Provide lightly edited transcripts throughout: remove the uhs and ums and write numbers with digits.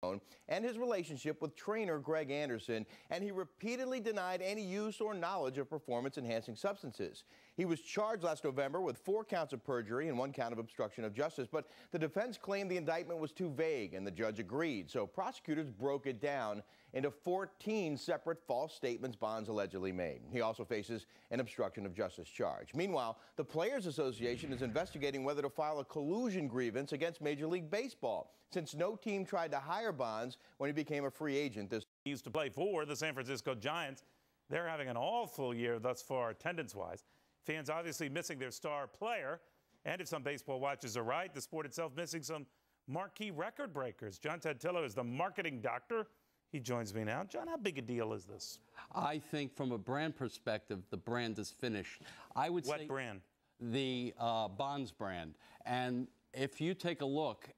and his relationship with trainer Greg Anderson, and he repeatedly denied any use or knowledge of performance-enhancing substances. He was charged last November with 4 counts of perjury and 1 count of obstruction of justice, but the defense claimed the indictment was too vague, and the judge agreed. So prosecutors broke it down into 14 separate false statements Bonds allegedly made. He also faces an obstruction of justice charge. Meanwhile, the Players Association is investigating whether to file a collusion grievance against Major League Baseball, since no team tried to hire Bonds when he became a free agent this. He used to play for the San Francisco Giants. They're having an awful year thus far, attendance-wise. Fans obviously missing their star player. And if some baseball watchers are right, the sport itself missing some marquee record breakers. John Tantillo is the marketing doctor. He joins me now. John, how big a deal is this? I think from a brand perspective, the brand is finished. I would say what brand? The Bonds brand. And if you take a look,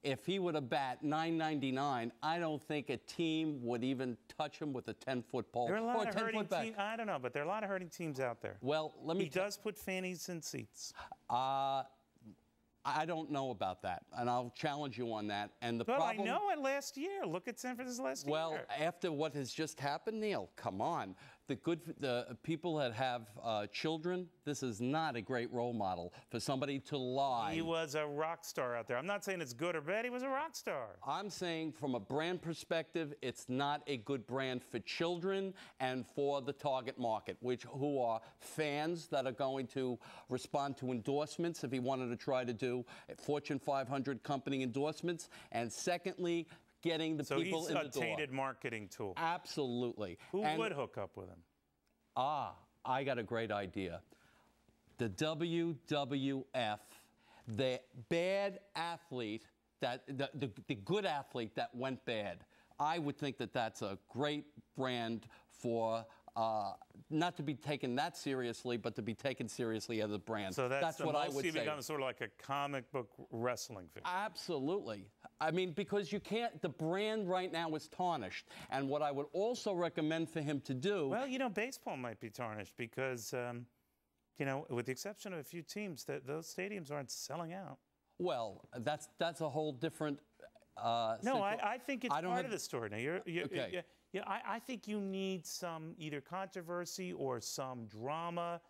if he were to bat .999, I don't think a team would even touch him with a 10-foot pole. There are a lot of hurting teams. I don't know, but there are a lot of hurting teams out there. Well, let me. He does put fannies in seats. I don't know about that, and I'll challenge you on that. And the problem. I know it last year. Look at San Francisco last year. Well, after what has just happened, Neil, come on. The people that have children, this is not a great role model for somebody to lie. He was a rock star out there. I'm not saying it's good or bad. He was a rock star. I'm saying from a brand perspective, it's not a good brand for children and for the target market, who are fans that are going to respond to endorsements if he wanted to try to do Fortune 500 company endorsements. And secondly, getting the people in the door. So he's a tainted marketing tool. Absolutely. Who would hook up with him? I got a great idea. The WWF, the bad athlete, the good athlete that went bad. I would think that that's a great brand for not to be taken that seriously, but to be taken seriously as a brand. So that's what I would say. Become sort of like a comic book wrestling figure. Absolutely. I mean, because you can't, the brand right now is tarnished. And what I would also recommend for him to do. Well, you know, baseball might be tarnished because, you know, with the exception of a few teams, those stadiums aren't selling out. Well, that's a whole different. No, I think it's part of the story. Now, okay. I think you need some either controversy or some drama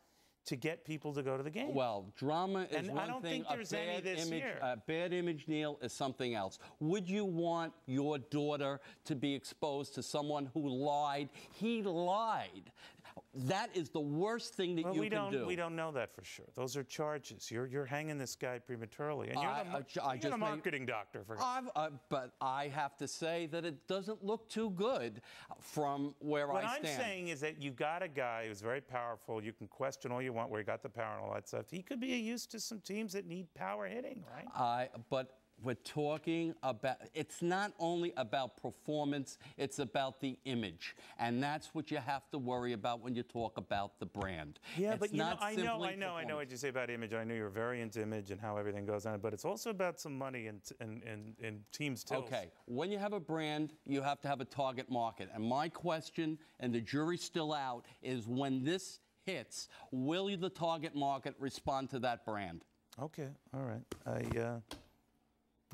to get people to go to the game. Well, drama is one thing. I don't think there's any this year. A bad image, Neil, is something else. Would you want your daughter to be exposed to someone who lied? He lied. That is the worst thing that you can do. We don't know that for sure. Those are charges. You're hanging this guy prematurely, and you're the marketing doctor for him. But I have to say that it doesn't look too good from where I stand. What I'm saying is that you've got a guy who's very powerful. You can question all you want where he got the power and all that stuff. He could be a use to some teams that need power hitting, right? But we're talking about, it's not only about performance, it's about the image. And that's what you have to worry about when you talk about the brand. Yeah, it's but I know what you say about image. I know you're very into image and how everything goes on, but it's also about some money and teams too. Okay, when you have a brand, you have to have a target market. And my question, and the jury's still out, is when this hits, will the target market respond to that brand? Okay, all right.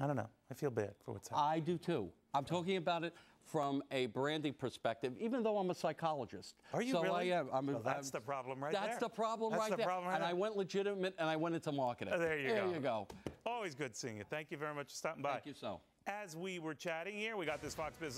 I don't know. I feel bad for what's happening. I do too. I'm talking about it from a branding perspective, even though I'm a psychologist. Are you really? I am. Well, that's the problem right there. That's the problem right there. And I went legitimate, and I went into marketing. There you go. Always good seeing you. Thank you very much for stopping by. Thank you so. As we were chatting here, we got this Fox Business